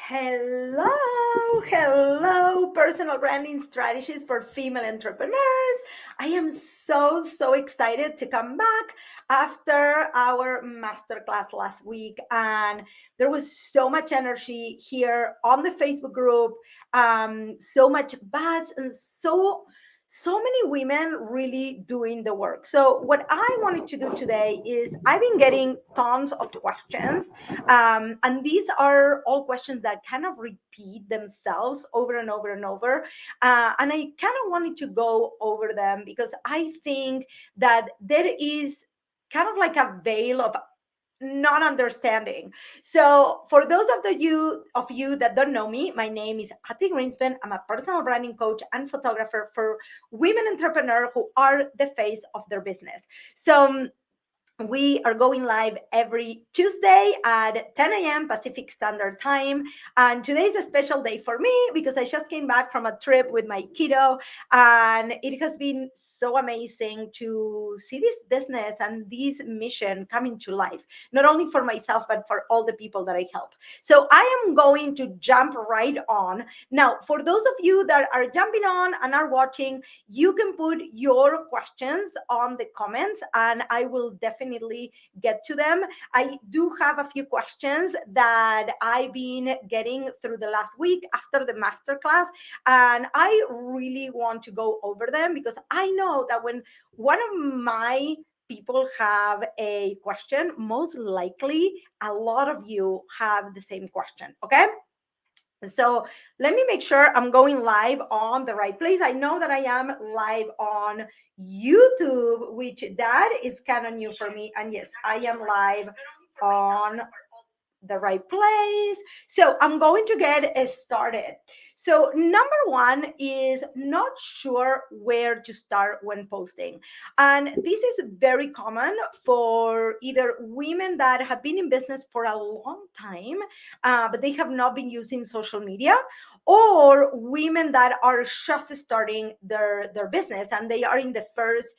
Hello, personal branding strategies for female entrepreneurs. I am so excited to come back after our masterclass last week. And there was so much energy here on the Facebook group, so much buzz, and so many women really doing the work. So what I wanted to do today is I've been getting tons of questions, and these are all questions that kind of repeat themselves over and over and over. And I kind of wanted to go over them because I think that there is kind of like a veil of not understanding. So for those of you that don't know me, my name is Ati Greenspan. I'm a personal branding coach and photographer for women entrepreneurs who are the face of their business. So we are going live every Tuesday at 10 a.m. Pacific Standard Time. And today is a special day for me because I just came back from a trip with my kiddo. And it has been so amazing to see this business and this mission coming to life, not only for myself, but for all the people that I help. So I am going to jump right on. Now, for those of you that are jumping on and are watching, you can put your questions on the comments and I will definitely get to them. I do have a few questions that I've been getting through the last week after the masterclass, and I really want to go over them because I know that when one of my people have a question, most likely a lot of you have the same question. Okay. So let me make sure I'm going live on the right place. I know that I am live on YouTube, which that is kind of new for me. And yes, I am live on the right place. So I'm going to get started. So number one is not sure where to start when posting. And this is very common for either women that have been in business for a long time, but they have not been using social media, or women that are just starting their business and they are in the first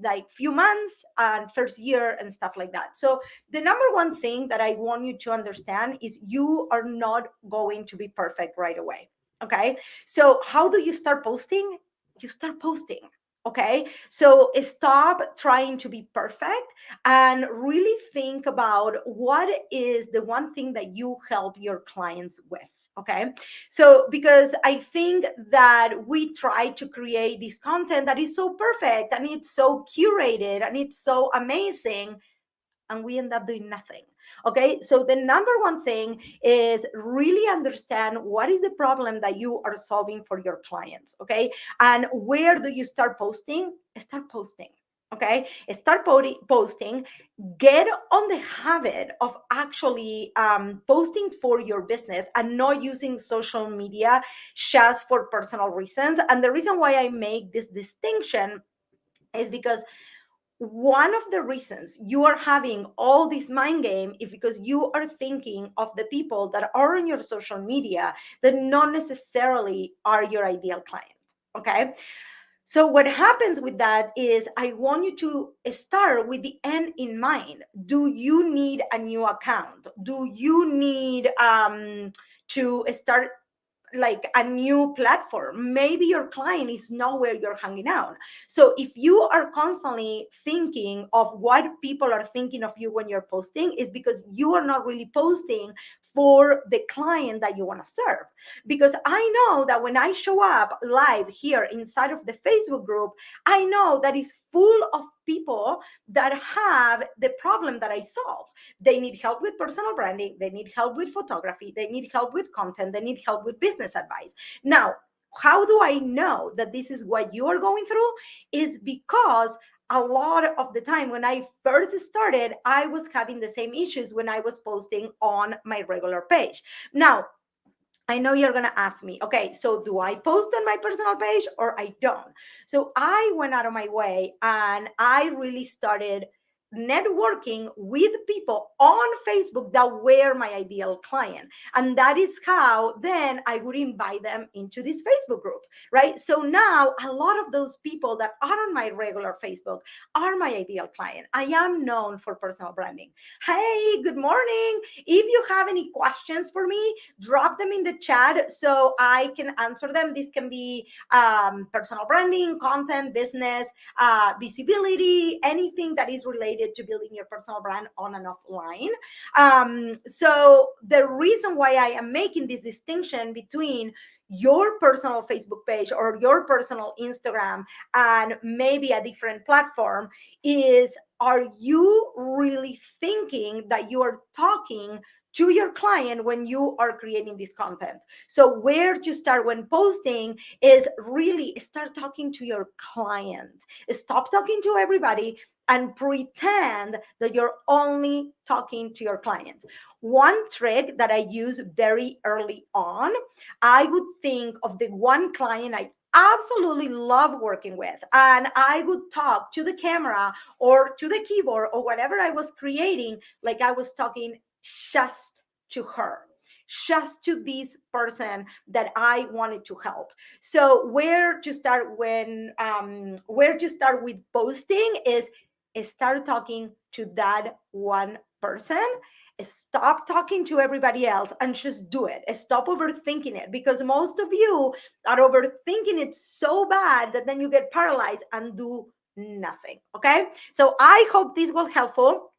like few months and first year and stuff like that. So the number one thing that I want you to understand is you are not going to be perfect right away. Okay. So how do you start posting? You start posting. Okay. So stop trying to be perfect and really think about what is the one thing that you help your clients with. Okay. So because I think that we try to create this content that is so perfect and it's so curated and it's so amazing, and we end up doing nothing. Okay. So the number one thing is really understand what is the problem that you are solving for your clients. Okay. And where do you start posting? Start posting. Okay. Start posting. Get on the habit of actually posting for your business and not using social media just for personal reasons. And the reason why I make this distinction is because one of the reasons you are having all this mind game is because you are thinking of the people that are on your social media that not necessarily are your ideal client. Okay. So what happens with that is I want you to start with the end in mind. Do you need a new account? Do you need to start like a new platform? Maybe your client is not where you're hanging out. So if you are constantly thinking of what people are thinking of you when you're posting, is because you are not really posting for the client that you want to serve. Because I know that when I show up live here inside of the Facebook group, I know that is full of people that have the problem that I solve. They need help with personal branding. They need help with photography. They need help with content. They need help with business advice. Now, how do I know that this is what you are going through? Is because a lot of the time when I first started, I was having the same issues when I was posting on my regular page. Now, I know you're going to ask me, okay, so do I post on my personal page or I don't? So I went out of my way and I really started networking with people on Facebook that were my ideal client. And that is how then I would invite them into this Facebook group, right? So now a lot of those people that are on my regular Facebook are my ideal client. I am known for personal branding. Hey, good morning. If you have any questions for me, drop them in the chat so I can answer them. This can be personal branding, content, business, visibility, anything that is related to building your personal brand on and offline. So the reason why I am making this distinction between your personal Facebook page or your personal Instagram and maybe a different platform is, are you really thinking that you are talking to your client when you are creating this content? So where to start when posting is really start talking to your client. Stop talking to everybody and pretend that you're only talking to your clients. One trick that I use very early on, I would think of the one client I absolutely love working with, and I would talk to the camera or to the keyboard or whatever I was creating like I was talking just to her, just to this person that I wanted to help. So where to start with posting is start talking to that one person. Stop talking to everybody else and just do it. Stop overthinking it, because most of you are overthinking it so bad that then you get paralyzed and do nothing. Okay, so I hope this was helpful.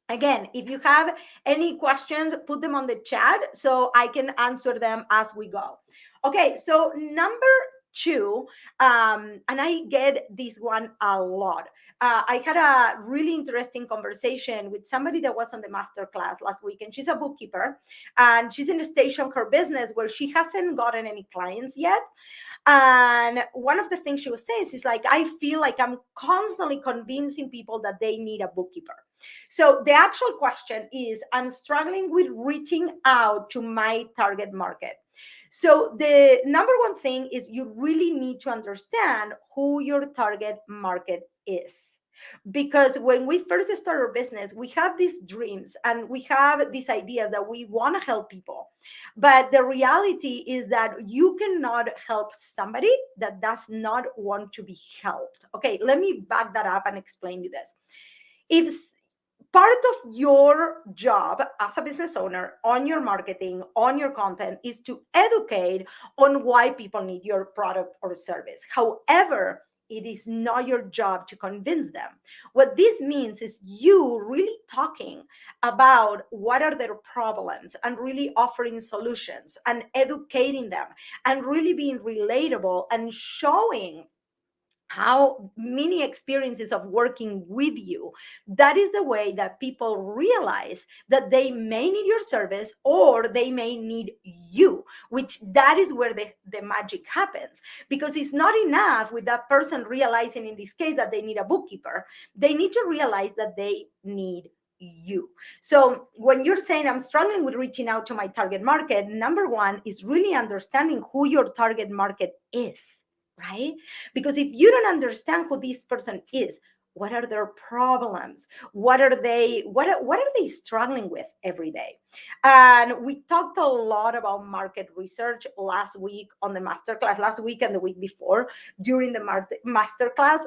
Again, if you have any questions, put them on the chat so I can answer them as we go. Okay, so number two, and I get this one a lot. I had a really interesting conversation with somebody that was on the masterclass last week, and she's a bookkeeper, and she's in the stage of her business where she hasn't gotten any clients yet. And one of the things she was saying is like, I feel like I'm constantly convincing people that they need a bookkeeper. So the actual question is, I'm struggling with reaching out to my target market. So the number one thing is you really need to understand who your target market is. Because when we first start our business, we have these dreams and we have these ideas that we want to help people. But the reality is that you cannot help somebody that does not want to be helped. Okay, let me back that up and explain you this. If part of your job as a business owner on your marketing, on your content, is to educate on why people need your product or service. However, it is not your job to convince them. What this means is you really talking about what are their problems and really offering solutions and educating them and really being relatable and showing how many experiences of working with you. That is the way that people realize that they may need your service or they may need you, which that is where the magic happens. Because it's not enough with that person realizing in this case that they need a bookkeeper. They need to realize that they need you. So when you're saying I'm struggling with reaching out to my target market, number one is really understanding who your target market is, right? Because if you don't understand who this person is, what are their problems, what are they struggling with every day? And we talked a lot about market research last week on the masterclass, last week and the week before during the masterclass.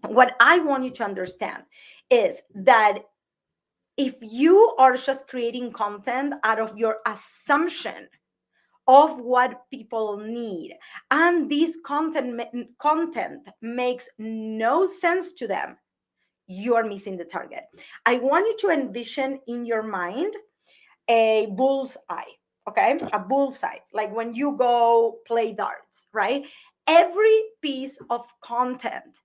What I want you to understand is that if you are just creating content out of your assumption of what people need, and this content makes no sense to them, you are missing the target. I want you to envision in your mind a bullseye. Okay, a bullseye, like when you go play darts, right? Every piece of content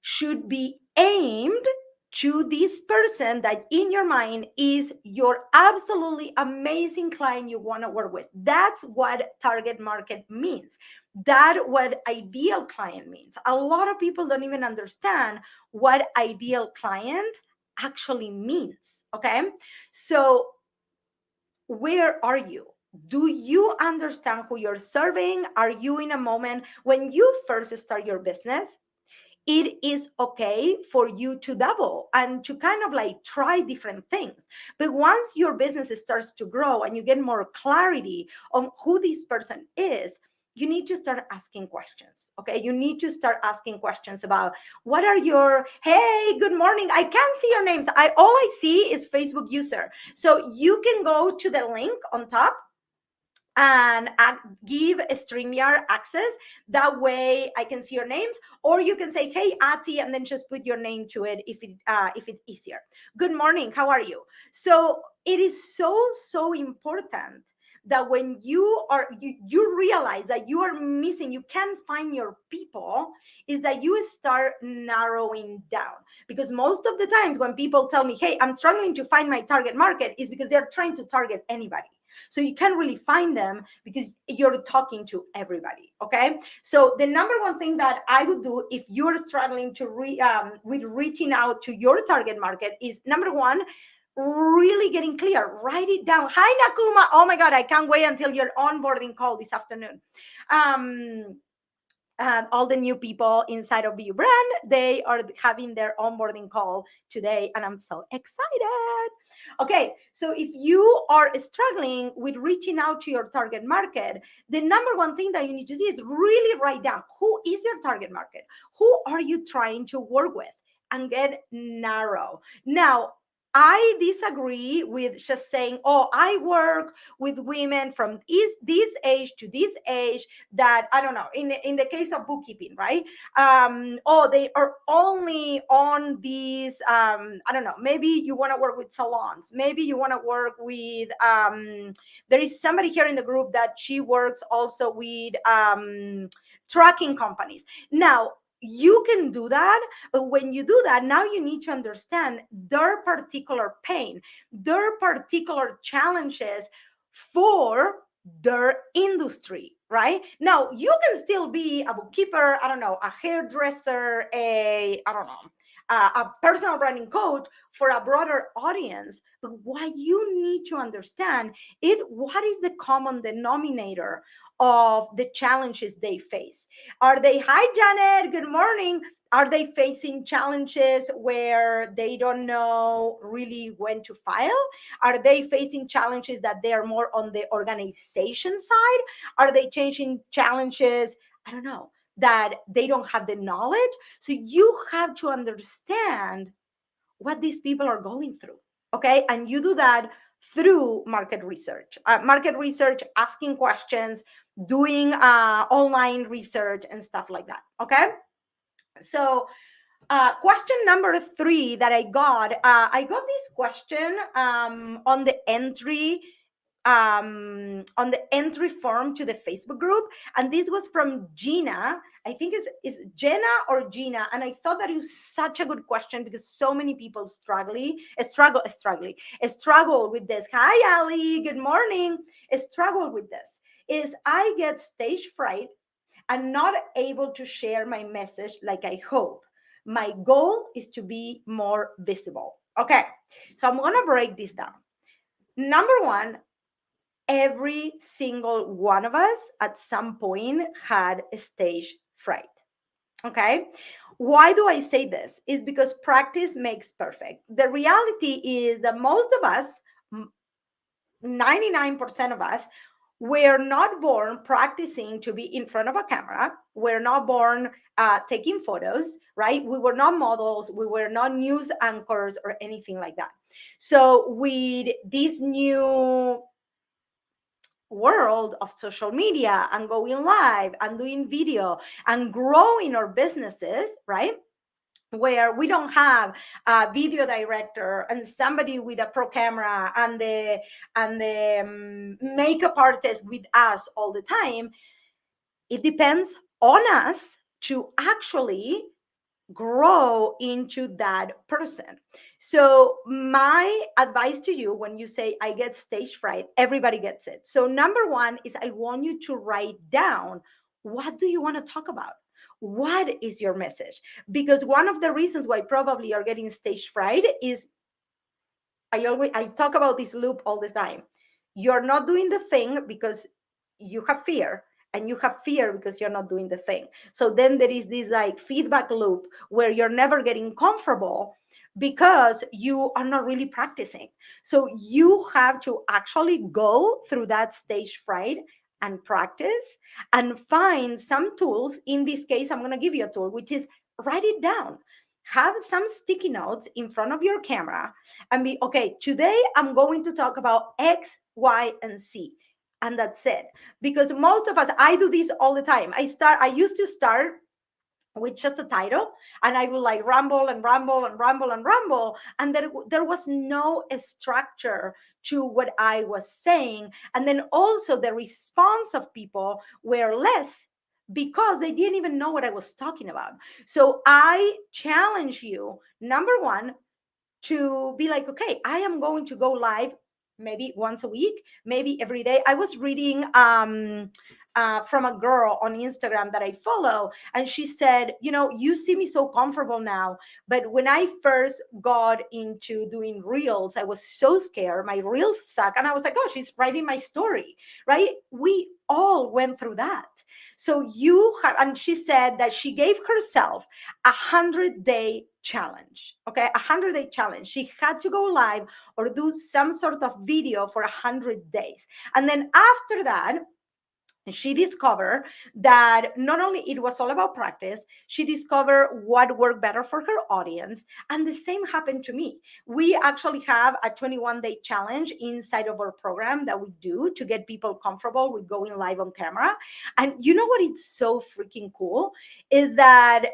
should be aimed to this person that in your mind is your absolutely amazing client you want to work with. That's what target market means. That's what ideal client means. A lot of people don't even understand what ideal client actually means. Okay, so where are you? Do you understand who you're serving? Are you in a moment when you first start your business? it is okay for you to double and to kind of like try different things. But once your business starts to grow and you get more clarity on who this person is, you need to start asking questions. Okay, you need to start asking questions about what are your, hey, good morning, I can't see your names, all I see is Facebook user. So you can go to the link on top and give StreamYard access. That way I can see your names, or you can say, hey, Ati, and then just put your name to it if it's easier. Good morning, how are you? So it is so important that when you realize that you are missing, you can't find your people, is that you start narrowing down. Because most of the times when people tell me, hey, I'm struggling to find my target market, is because they're trying to target anybody. So you can't really find them because you're talking to everybody. Okay. So the number one thing that I would do if you're struggling to with reaching out to your target market is, number one, really getting clear. Write it down. Hi, Nakuma. Oh my God, I can't wait until your onboarding call this afternoon. All the new people inside of BU Brand, they are having their onboarding call today, and I'm so excited. Okay, so if you are struggling with reaching out to your target market, the number one thing that you need to see is really write down, who is your target market? Who are you trying to work with? And get narrow. Now, I disagree with just saying, oh, I work with women from this age to this age, that, I don't know, in the case of bookkeeping, right? Oh, they are only on these, I don't know, maybe you want to work with salons, maybe you want to work with, there is somebody here in the group that she works also with trucking companies. Now, you can do that, but when you do that, now you need to understand their particular pain, their particular challenges for their industry, right? Now, you can still be a bookkeeper, I don't know, a hairdresser, I don't know, a personal branding coach for a broader audience. But what you need to understand is, what is the common denominator of the challenges they face? Are they, hi, Janet, good morning. Are they facing challenges where they don't know really when to file? Are they facing challenges that they are more on the organization side? Are they changing challenges, I don't know, that they don't have the knowledge? So you have to understand what these people are going through. Okay. And you do that through market research, asking questions, doing online research and stuff like that. Okay. So question number 3 that I got this question on the entry form to the Facebook group, and this was from Gina. I think it's Jenna or Gina, and I thought that it was such a good question because so many people struggle with this. Hi, Ali. Good morning. Struggle with this. Is I get stage fright and not able to share my message like I hope. My goal is to be more visible. Okay, so I'm gonna break this down. Number one, every single one of us at some point had a stage fright. Okay, why do I say this? Is because practice makes perfect. The reality is that most of us, 99% of us, we're not born practicing to be in front of a camera. We're not born taking photos, right? We were not models. We were not news anchors or anything like that. So with this new world of social media and going live and doing video and growing our businesses, right? Where we don't have a video director and somebody with a pro camera and the makeup artist with us all the time. It depends on us to actually grow into that person. So my advice to you, when you say I get stage fright, everybody gets it. So number one is, I want you to write down, what do you want to talk about? What is your message? Because one of the reasons why probably you're getting stage fright is, I talk about this loop all the time. You're not doing the thing because you have fear, and you have fear because you're not doing the thing. So then there is this like feedback loop where you're never getting comfortable because you are not really practicing. So you have to actually go through that stage fright and practice and find some tools. In this case, I'm going to give you a tool, which is write it down. Have some sticky notes in front of your camera and be, okay, today I'm going to talk about X, Y, and Z. And that's it. Because most of us, I do this all the time. I used to start with just a title, and I would like ramble and ramble and ramble and ramble, and there was no structure to what I was saying. And then also the response of people were less because they didn't even know what I was talking about. So I challenge you, number one, to be like, okay, I am going to go live maybe once a week, maybe every day. I was reading from a girl on Instagram that I follow, and she said, you know, you see me so comfortable now, but when I first got into doing reels, I was so scared. My reels suck. And I was like, oh, she's writing my story, right? We all went through that. So you have, and she said that she gave herself 100-day challenge. Okay, 100-day challenge. She had to go live or do some sort of video for 100 days. And then after that, she discovered that not only it was all about practice, she discovered what worked better for her audience. And the same happened to me. We actually have a 21-day challenge inside of our program that we do to get people comfortable with going live on camera. And you know what is so freaking cool is that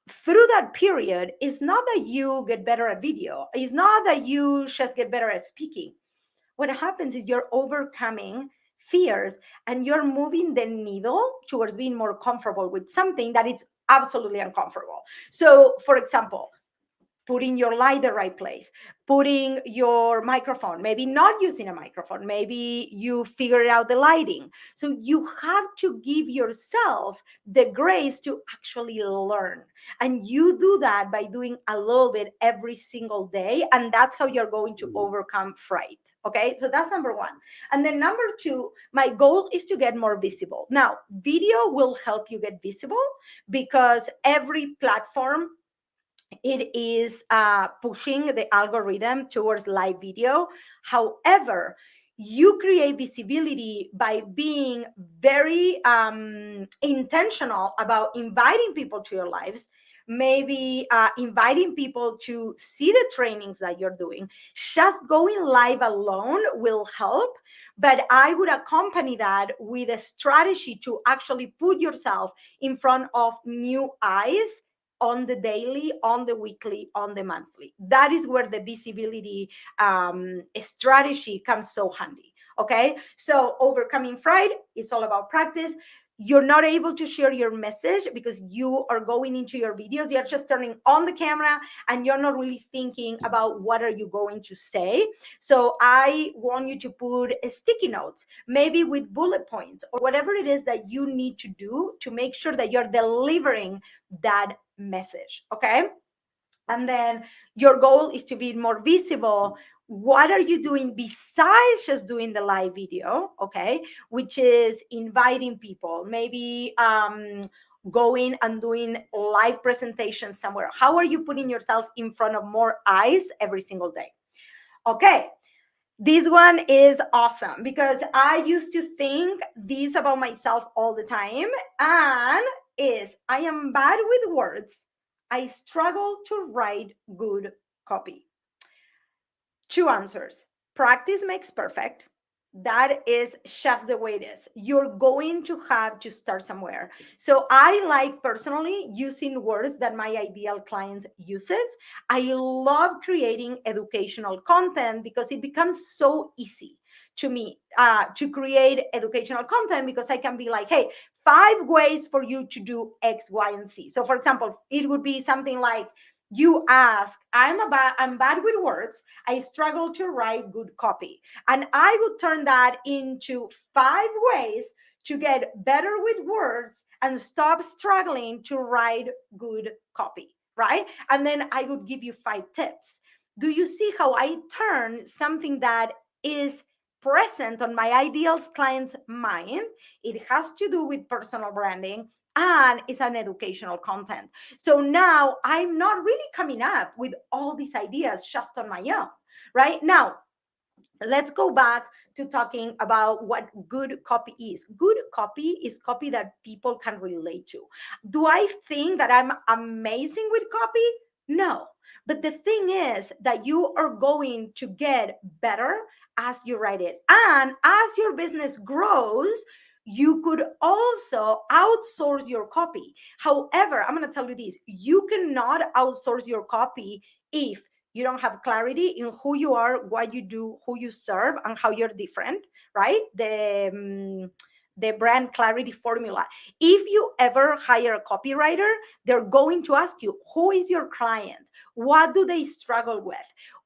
through that period, it's not that you get better at video, it's not that you just get better at speaking. What happens is you're overcoming fears and you're moving the needle towards being more comfortable with something that is absolutely uncomfortable. So, for example, putting your light the right place, putting your microphone, maybe not using a microphone, maybe you figured out the lighting. So you have to give yourself the grace to actually learn. And you do that by doing a little bit every single day. And that's how you're going to overcome fright. Okay, so that's number one. And then number two, my goal is to get more visible. Now, video will help you get visible because every platform, it is pushing the algorithm towards live video. However, you create visibility by being very intentional about inviting people to your lives, maybe inviting people to see the trainings that you're doing. Just going live alone will help, but I would accompany that with a strategy to actually put yourself in front of new eyes on the daily, on the weekly, on the monthly. That is where the visibility strategy comes so handy. Okay, so overcoming fright is all about practice. You're not able to share your message because you are going into your videos, you're just turning on the camera and you're not really thinking about what are you going to say. So I want you to put sticky notes, maybe with bullet points or whatever it is that you need to do to make sure that you're delivering that message. Okay, and then your goal is to be more visible. What are you doing besides just doing the live video? Okay, which is inviting people, maybe going and doing live presentations somewhere. How are you putting yourself in front of more eyes every single day? Okay, this one is awesome because I used to think this about myself all the time, and is I am bad with words. I struggle to write good copy. Two answers. Practice makes perfect. That is just the way it is. You're going to have to start somewhere. So I like personally using words that my ideal clients uses. I love creating educational content because it becomes so easy to me to create educational content because I can be like, hey, 5 ways for you to do X, Y, and Z. So for example, it would be something like, you ask, I'm bad with words, I struggle to write good copy, and I would turn that into 5 ways to get better with words and stop struggling to write good copy, right? And then I would give you 5 tips. Do you see how I turn something that is present on my ideal client's mind. It has to do with personal branding, and it's an educational content. So now I'm not really coming up with all these ideas just on my own, right? Now, let's go back to talking about what good copy is. Good copy is copy that people can relate to. Do I think that I'm amazing with copy? No. But the thing is that you are going to get better as you write it. And as your business grows, you could also outsource your copy. However, I'm going to tell you this, you cannot outsource your copy if you don't have clarity in who you are, what you do, who you serve, and how you're different, right? The brand clarity formula. If you ever hire a copywriter, they're going to ask you, who is your client? What do they struggle with?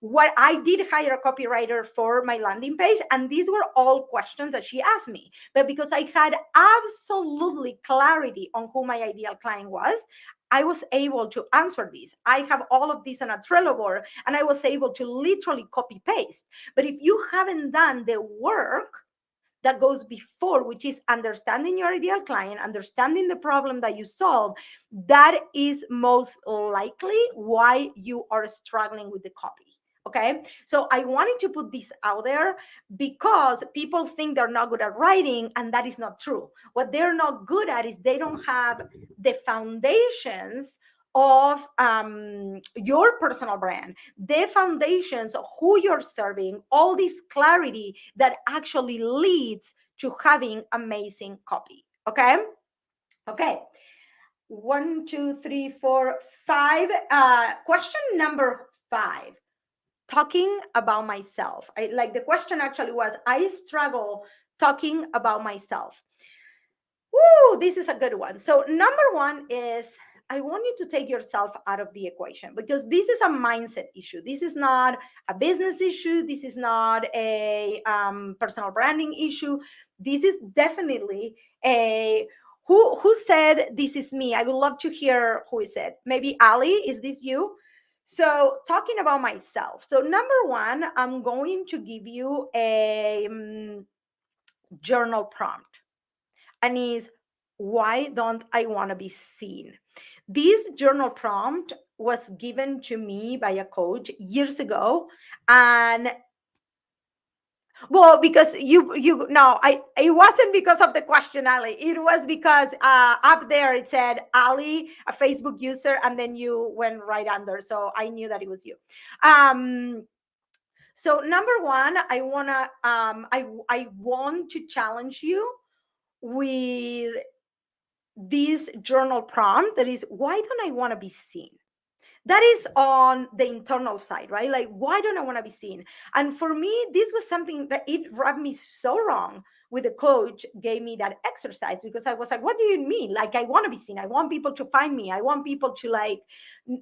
What I did hire a copywriter for my landing page, and these were all questions that she asked me. But because I had absolutely clarity on who my ideal client was, I was able to answer these. I have all of these on a Trello board, and I was able to literally copy paste. But if you haven't done the work that goes before, which is understanding your ideal client, understanding the problem that you solve, that is most likely why you are struggling with the copy. Okay, so I wanted to put this out there because people think they're not good at writing, and that is not true. What they're not good at is they don't have the foundations of your personal brand, the foundations of who you're serving, all this clarity that actually leads to having amazing copy. Okay. Okay. 1, 2, 3, 4, 5. Question number 5. Talking about myself. I like the question actually was, I struggle talking about myself. Woo, this is a good one. So number 1 is, I want you to take yourself out of the equation, because this is a mindset issue. This is not a business issue. This is not a personal branding issue. This is definitely a who said this is me. I would love to hear who is it. Maybe Ali, is this you? So talking about myself. So number 1, I'm going to give you a journal prompt, and is, why don't I want to be seen? This journal prompt was given to me by a coach years ago, and well, because you no, I it wasn't because of the question, Ali. It was because up there it said Ali, a Facebook user, and then you went right under, so I knew that it was you. So number 1, I want to challenge you with this journal prompt that is, why don't I want to be seen? That is on the internal side, right? Like, why don't I want to be seen? And for me, this was something that it rubbed me so wrong with the coach gave me that exercise, because I was like, what do you mean? Like, I want to be seen. I want people to find me. I want people to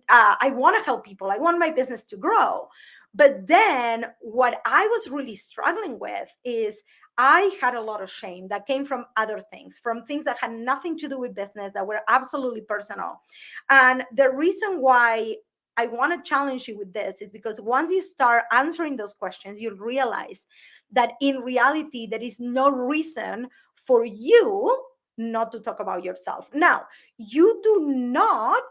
I want to help people. I want my business to grow. But then what I was really struggling with is I had a lot of shame that came from other things, from things that had nothing to do with business, that were absolutely personal. And the reason why I want to challenge you with this is because once you start answering those questions, you'll realize that in reality, there is no reason for you not to talk about yourself. Now, you do not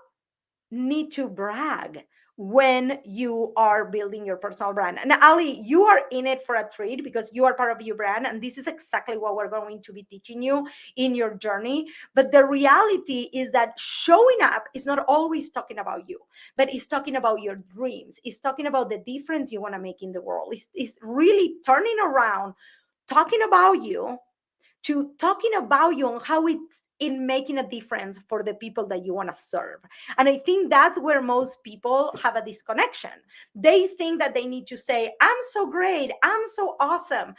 need to brag when you are building your personal brand. And Ali, you are in it for a treat because you are part of your brand. And this is exactly what we're going to be teaching you in your journey. But the reality is that showing up is not always talking about you, but it's talking about your dreams. It's talking about the difference you want to make in the world. It's really turning around, talking about you, to talking about you and how it's in making a difference for the people that you want to serve. And I think that's where most people have a disconnection. They think that they need to say, I'm so great, I'm so awesome.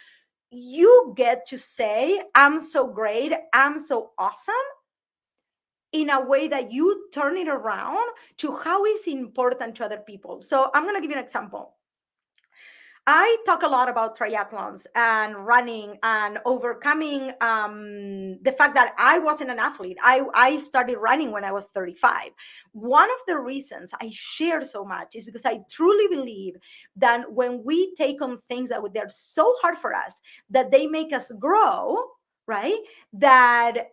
You get to say, I'm so great, I'm so awesome, in a way that you turn it around to how is important to other people. So I'm going to give you an example. I talk a lot about triathlons and running and overcoming the fact that I wasn't an athlete. I started running when I was 35. One of the reasons I share so much is because I truly believe that when we take on things that they're so hard for us, that they make us grow, right? That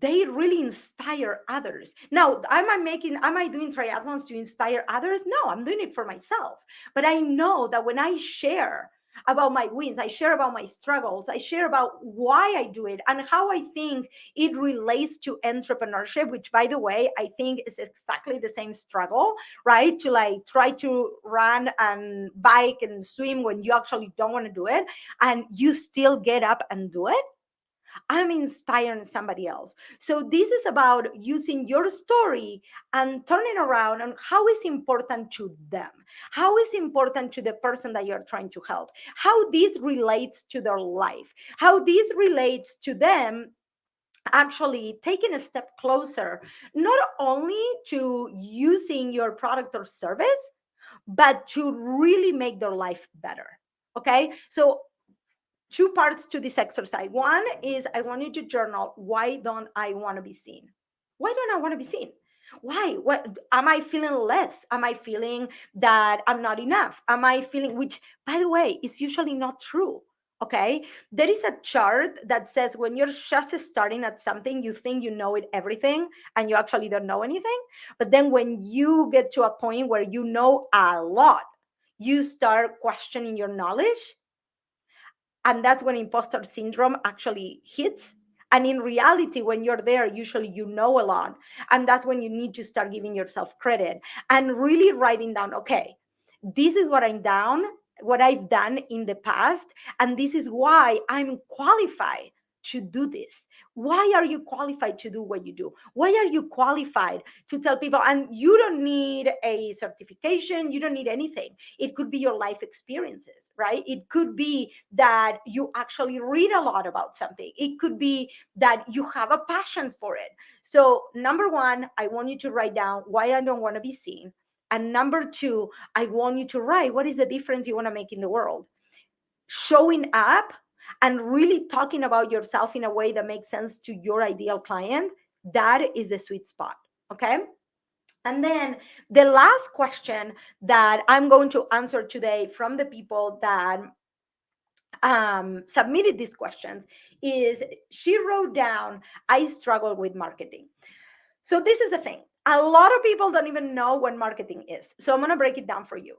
they really inspire others. Now, am I doing triathlons to inspire others? No, I'm doing it for myself. But I know that when I share about my wins, I share about my struggles, I share about why I do it and how I think it relates to entrepreneurship, which, by the way, I think is exactly the same struggle, right? To like try to run and bike and swim when you actually don't want to do it and you still get up and do it. I'm inspiring somebody else. So this is about using your story and turning around on how is important to them, how is important to the person that you're trying to help, how this relates to their life, how this relates to them actually taking a step closer, not only to using your product or service, but to really make their life better. Okay. So two parts to this exercise. One is I want you to journal, why don't I want to be seen? Why don't I want to be seen? Why? What am I feeling less? Am I feeling that I'm not enough? Am I feeling, which by the way is usually not true. Okay. There is a chart that says when you're just starting at something, you think you know it everything and you actually don't know anything. But then when you get to a point where you know a lot, you start questioning your knowledge, and that's when imposter syndrome actually hits. And in reality, when you're there, usually you know a lot, and that's when you need to start giving yourself credit and really writing down, okay, this is what I've done in the past, and this is why I'm qualified to do this. Why are you qualified to do what you do? Why are you qualified to tell people? And you don't need a certification, you don't need anything. It could be your life experiences, right? It could be that you actually read a lot about something. It could be that you have a passion for it. So, number one, I want you to write down why I don't want to be seen. And number two, I want you to write what is the difference you want to make in the world. Showing up and really talking about yourself in a way that makes sense to your ideal client, that is the sweet spot. Okay. And then the last question that I'm going to answer today from the people that submitted these questions is she wrote down, I struggle with marketing. So this is the thing. A lot of people don't even know what marketing is. So I'm going to break it down for you.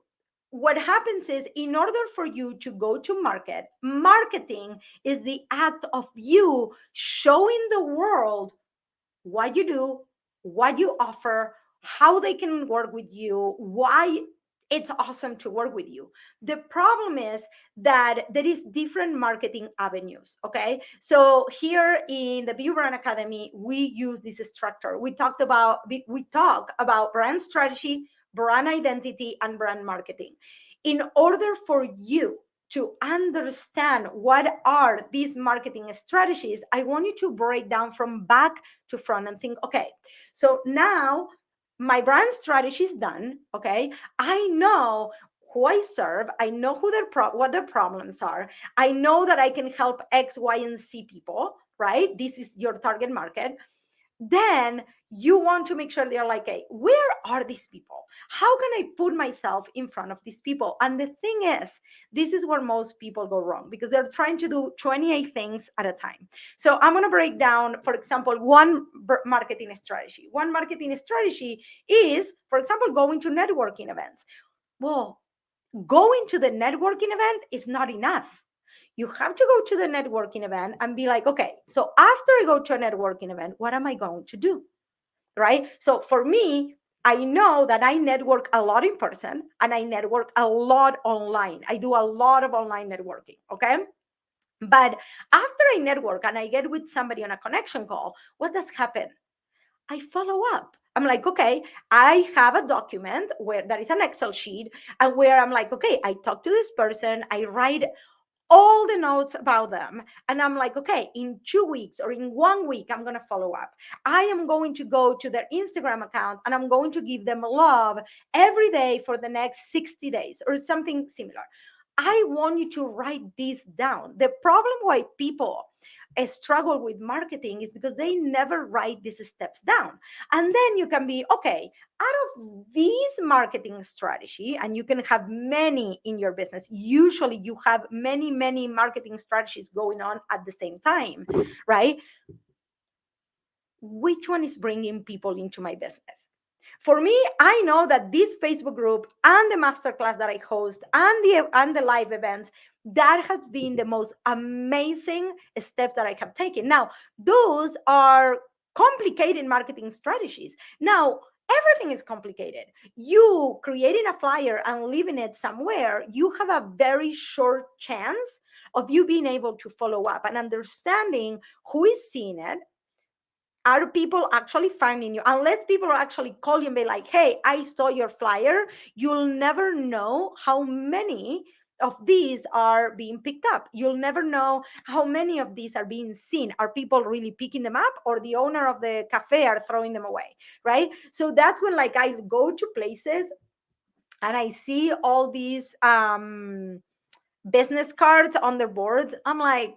What happens is, in order for you to go to market, marketing is the act of you showing the world what you do, what you offer, how they can work with you, why it's awesome to work with you. The problem is that there is different marketing avenues. Okay. So here in the Be Brand Academy, we use this structure. We talk about brand strategy, brand identity, and brand marketing. In order for you to understand what are these marketing strategies, I want you to break down from back to front and think, okay, so now my brand strategy is done. Okay. I know who I serve. I know what their problems are. I know that I can help X, Y, and Z people, right? This is your target market. Then you want to make sure they're like, hey, where are these people? How can I put myself in front of these people? And the thing is, this is where most people go wrong because they're trying to do 28 things at a time. So I'm going to break down, for example, one marketing strategy. One marketing strategy is, for example, going to networking events. Well, going to the networking event is not enough. You have to go to the networking event and be like, okay, so after I go to a networking event, what am I going to do? Right? So for me, I know that I network a lot in person and I network a lot online. I do a lot of online networking. Okay. But after I network and I get with somebody on a connection call, what does happen? I follow up. I'm like, okay, I have a document where there is an Excel sheet and where I'm like, okay, I talk to this person, I write all the notes about them. And I'm like, okay, in 2 weeks or in 1 week, I'm going to follow up. I am going to go to their Instagram account and I'm going to give them love every day for the next 60 days or something similar. I want you to write this down. The problem why people struggle with marketing is because they never write these steps down. And then you can be, okay, out of these marketing strategy, and you can have many in your business. Usually you have many marketing strategies going on at the same time, right? Which one is bringing people into my business? For me, I know that this Facebook group and the masterclass that I host and the live events, that has been the most amazing steps that I have taken. Now, those are complicated marketing strategies. Now, everything is complicated. You creating a flyer and leaving it somewhere, you have a very short chance of you being able to follow up and understanding who is seeing it. Are people actually finding you? Unless people are actually call you and be like, hey, I saw your flyer, you'll never know how many of these are being picked up. You'll never know how many of these are being seen. Are people really picking them up, or the owner of the cafe are throwing them away, right? So that's when, like, I go to places and I see all these business cards on their boards. I'm like,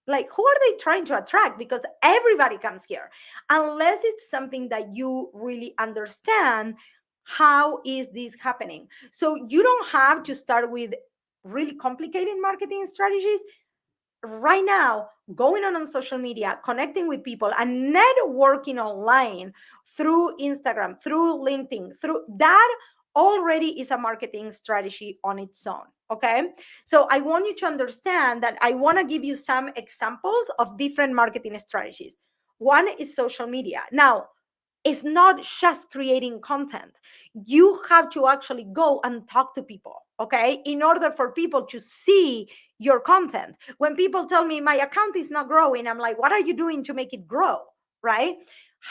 who are they trying to attract? Because everybody comes here, unless it's something that you really understand. How is this happening? So you don't have to start with really complicated marketing strategies. Right now, going on social media, connecting with people, and networking online through Instagram, through LinkedIn, through that, already is a marketing strategy on its own. Okay. So I want you to understand that I want to give you some examples of different marketing strategies. One is social media. Now, it's not just creating content. You have to actually go and talk to people, okay, in order for people to see your content. When people tell me my account is not growing, I'm like, what are you doing to make it grow, right?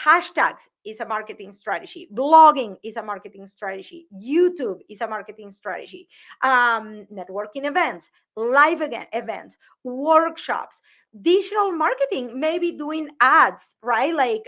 Hashtags is a marketing strategy. Blogging is a marketing strategy. YouTube is a marketing strategy. Networking events, live events, workshops, digital marketing, maybe doing ads, right? Like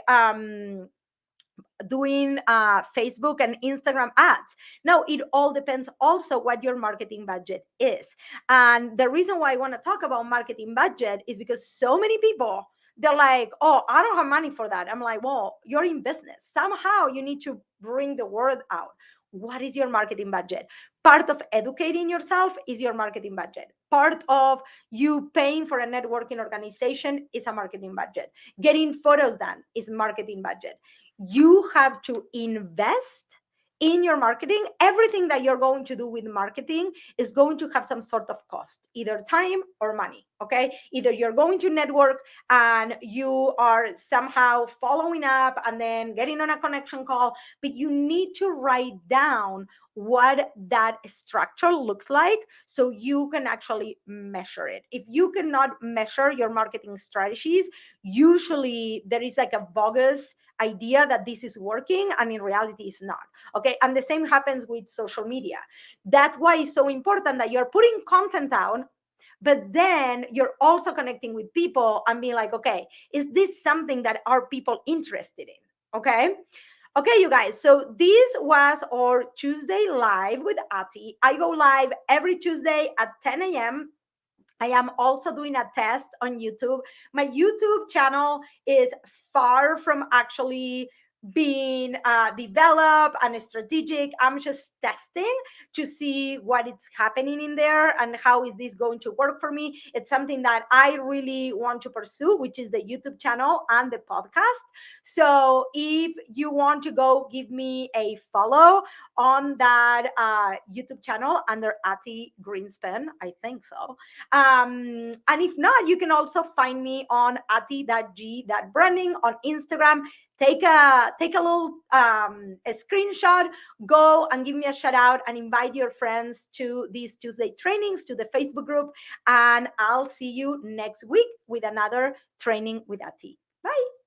doing Facebook and Instagram ads. Now, it all depends also what your marketing budget is. And the reason why I want to talk about marketing budget is because so many people, they're like, oh, I don't have money for that. I'm like, well, you're in business. Somehow you need to bring the word out. What is your marketing budget? Part of educating yourself is your marketing budget. Part of you paying for a networking organization is a marketing budget. Getting photos done is marketing budget. You have to invest in your marketing. Everything that you're going to do with marketing is going to have some sort of cost, either time or money. Okay. Either you're going to network and you are somehow following up and then getting on a connection call, but you need to write down what that structure looks like so you can actually measure it. If you cannot measure your marketing strategies, usually there is like a bogus idea that this is working, and in reality it's not. Okay. And the same happens with social media. That's why it's so important that you're putting content out, but then you're also connecting with people and being like, okay, is this something that are people interested in? Okay. Okay, you guys. So this was our Tuesday live with Ati. I go live every Tuesday at 10 a.m. I am also doing a test on YouTube. My YouTube channel is far from actually being developed and strategic. I'm just testing to see what is happening in there and how is this going to work for me. It's something that I really want to pursue, which is the YouTube channel and the podcast. So if you want to go give me a follow on that YouTube channel under Ati Greenspan, I think so. And if not, you can also find me on ati.g.branding on Instagram. Take a little a screenshot, go and give me a shout out and invite your friends to these Tuesday trainings, to the Facebook group. And I'll see you next week with another training with Ati. Bye.